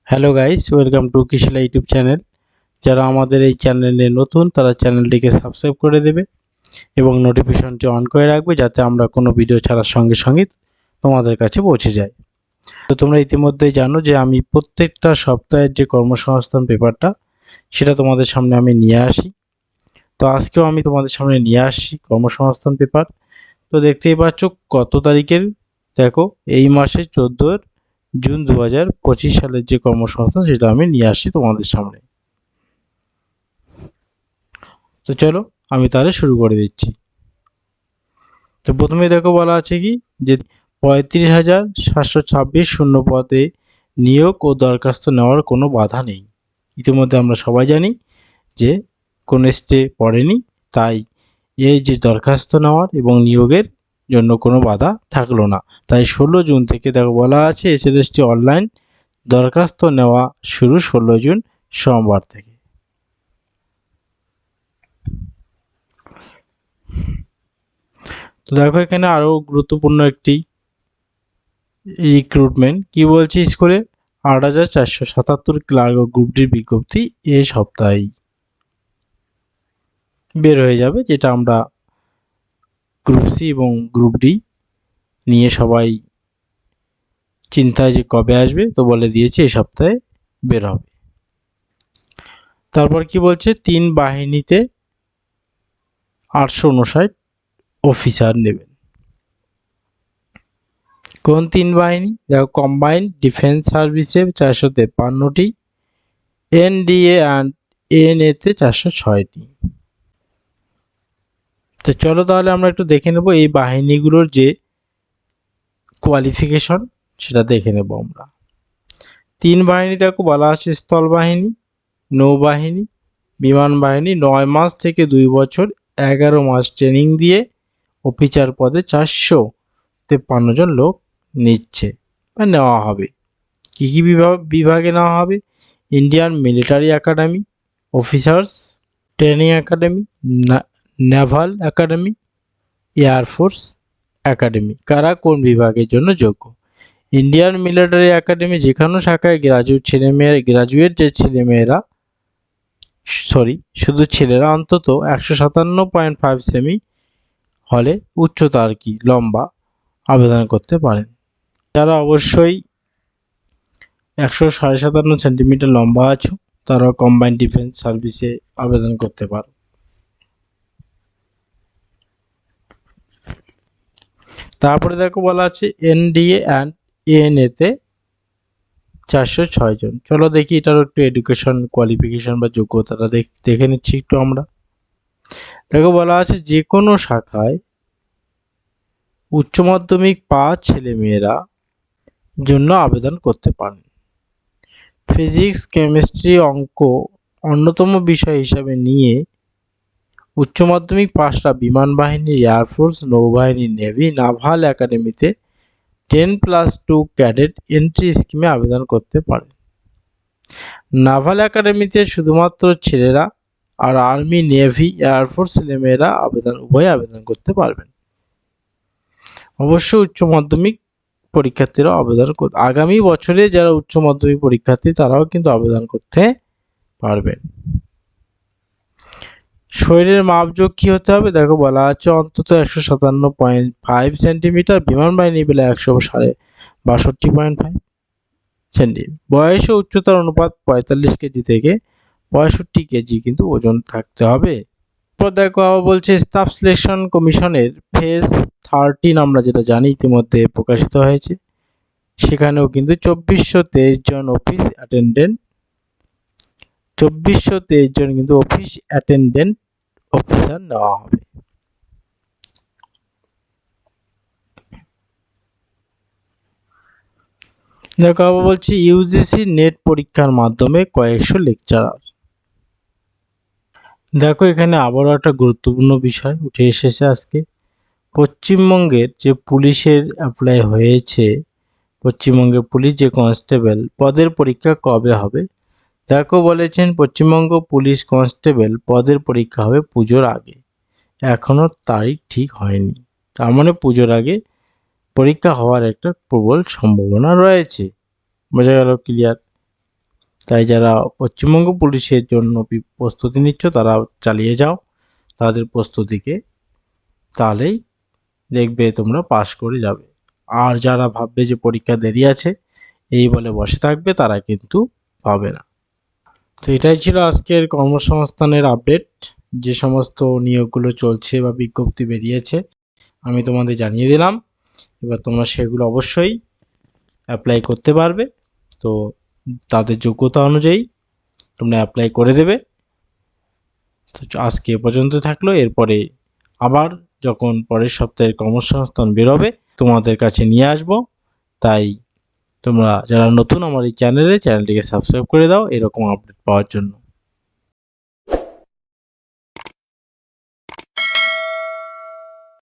Hello guys, welcome to Krishila YouTube channel. যারা আমাদের এই চ্যানেলে নতুন তারা চ্যানেলটিকে সাবস্ক্রাইব করে দেবে এবং নোটিফিকেশনটি অন করে রাখবে যাতে আমরা কোনো ভিডিও ছাড়ার সঙ্গে সঙ্গে তোমাদের কাছে পৌঁছে যায়। তো তোমরা ইতিমধ্যেই জানো যে আমি প্রত্যেকটা সপ্তাহের যে কর্মসংস্থান পেপারটা সেটা তোমাদের সামনে আমি নিয়ে আসি। তো আজকেও আমি তোমাদের সামনে নিয়ে আসছি কর্মসংস্থান পেপার। তো দেখতেই পাচ্ছ কত তারিখের, দেখো এই মাসের 14 জুন 2025 সালের যে কর্মসংস্থান সেটা আমি নিয়ে আসছি তোমাদের সামনে। তো চলো আমি তাহলে শুরু করে দিচ্ছি। তো প্রথমে দেখো বলা আছে কি যে 35,726 শূন্য পদে নিয়োগ ও দরখাস্ত নেওয়ার কোনো বাধা নেই। ইতিমধ্যে আমরা সবাই জানি যে কোনো স্টে পড়েনি, তাই এই যে দরখাস্ত নেওয়ার এবং নিয়োগের জন্য কোনো বাধা থাকলো না। তাই 16 জুন থেকে দেখো বলা আছে এসএলএসটি অনলাইন দরখাস্ত নেওয়া শুরু 16 জুন সোমবার থেকে। তো দেখো এখানে আরও গুরুত্বপূর্ণ একটি রিক্রুটমেন্ট কি বলছে, স্কুলে 8,477 ক্লার্ক ও গ্রুপ ডির বিজ্ঞপ্তি এ সপ্তাহেই বের হয়ে যাবে, যেটা আমরা গ্রুপ সি এবং গ্রুপ ডি নিয়ে সবাই চিন্তায় যে কবে আসবে, তো বলে দিয়েছে এই সপ্তাহে বের হবে। তারপর কি বলছে 3 বাহিনীতে 859 অফিসার নেবেন। কোন 3 বাহিনী? দেখো কম্বাইন্ড ডিফেন্স সার্ভিসে 453টি, এনডিএ অ্যান্ড এএনএতে 406টি। তো চলো তাহলে আমরা একটু দেখে নেব এই বাহিনীগুলোর যে কোয়ালিফিকেশন সেটা দেখে নেব আমরা। 3 বাহিনী দেখো বলা আছে স্থল বাহিনী, নৌবাহিনী, বিমান বাহিনী 9 মাস থেকে 2 বছর 11 মাস ট্রেনিং দিয়ে অফিসার পদে 453 জন লোক নিচ্ছে বা নেওয়া হবে। কী কী বিভাগে নেওয়া হবে? Indian military academy, officers training academy, Naval academy, air force academy. কারা কোন বিভাগের জন্য যোগ্য? ইন্ডিয়ান মিলিটারি একাডেমি যে কোনো শাখায় গ্রাজুয়েট যে ছেলেমেয়েরা শুধু ছেলেরা অন্তত 157.5 সেমি হলে উচ্চতা আর কি লম্বা আবেদন করতে পারেন। যারা অবশ্যই 157.5 সেন্টিমিটার লম্বা আছো তারা কম্বাইন্ড ডিফেন্স সার্ভিসে আবেদন করতে পারো। তারপরে দেখো বলা আছে এনডিএ অ্যান্ড এএনএতে 406 জন। চলো দেখি এটার একটু এডুকেশন কোয়ালিফিকেশন বা যোগ্যতাটা দেখে নিচ্ছি একটু আমরা। দেখো বলা আছে যে কোনো শাখায় উচ্চ মাধ্যমিক পাস ছেলেমেয়েরা জন্য আবেদন করতে পারেন। ফিজিক্স, কেমিস্ট্রি, অঙ্ক অন্যতম বিষয় হিসাবে নিয়ে উচ্চ মাধ্যমিক পাসরা বিমান বাহিনী, এয়ারফোর্স, নৌবাহিনী, নেভি, নাভাল একাডেমিতে 10+2 ক্যাডেট এন্ট্রি স্কিমে আবেদন করতে পারে। নাভাল একাডেমিতে শুধুমাত্র ছেলেরা আর আর্মি, নেভি, এয়ারফোর্স ছেলেমেয়েরা উভয়ে আবেদন করতে পারবেন। অবশ্যই উচ্চ মাধ্যমিক পরীক্ষার্থীরাও আবেদন আগামী বছরে যারা উচ্চ মাধ্যমিক পরীক্ষার্থী তারাও কিন্তু আবেদন করতে পারবেন। শরীরের মাপজোক কি হতে হবে? দেখো বলা আছে অন্তত 157.5 সেন্টিমিটার, বিমান বাহিনী বেলা 162.5 সেন্টিমিটার। বয়স ও উচ্চতার অনুপাত 45 কেজি থেকে 65 কেজি কিন্তু ওজন থাকতে হবে। এরপর দেখো আবার বলছে স্টাফ সিলেকশন কমিশনের ফেজ 13 আমরা যেটা জানি ইতিমধ্যে প্রকাশিত হয়েছে, সেখানেও কিন্তু 2423 জন অফিস কিন্তু অফিস অ্যাটেন্ডেন্ট অফিসার নেওয়া হবে। দেখো আবার বলছি ইউজিসি নেট পরীক্ষার মাধ্যমে কয়েকশো লেকচারার। দেখো এখানে আবারও একটা গুরুত্বপূর্ণ বিষয় উঠে এসেছে আজকে। পশ্চিমবঙ্গের যে পুলিশের অ্যাপ্লাই হয়েছে, পশ্চিমবঙ্গের পুলিশ যে কনস্টেবল পদের পরীক্ষা কবে হবে? দেখো বলেছেন পশ্চিমবঙ্গ পুলিশ কনস্টেবল পদের পরীক্ষা হবে পুজোর আগে। এখনও তারিখ ঠিক হয়নি, তার মানে পুজোর আগে পরীক্ষা হওয়ার একটা প্রবল সম্ভাবনা রয়েছে। বোঝা গেল? ক্লিয়ার? তাই যারা পশ্চিমবঙ্গ পুলিশের জন্য প্রস্তুতি নিচ্ছ তারা চালিয়ে যাও তাদের প্রস্তুতিকে, তাহলেই দেখবে তোমরা পাশ করে যাবে। আর যারা ভাববে যে পরীক্ষা দেরি আছে এই বলে বসে থাকবে তারা কিন্তু পাবে না। তো এটাই ছিল আজকের কর্মসংস্থানের আপডেট। যে সমস্ত নিয়োগগুলো চলছে বা বিজ্ঞপ্তি বেরিয়েছে আমি তোমাদের জানিয়ে দিলাম। এবার তোমরা সেগুলো অবশ্যই অ্যাপ্লাই করতে পারবে। তো তাদের যোগ্যতা অনুযায়ী তোমরা অ্যাপ্লাই করে দেবে। তো আজকে এ পর্যন্ত থাকলো। এরপরে আবার যখন পরের সপ্তাহের কর্মসংস্থান বেরোবে তোমাদের কাছে নিয়ে আসব। তাই তোমরা যারা নতুন আমার এই চ্যানেলটিকে সাবস্ক্রাইব করে দাও এরকম আপডেট পাওয়ার জন্য।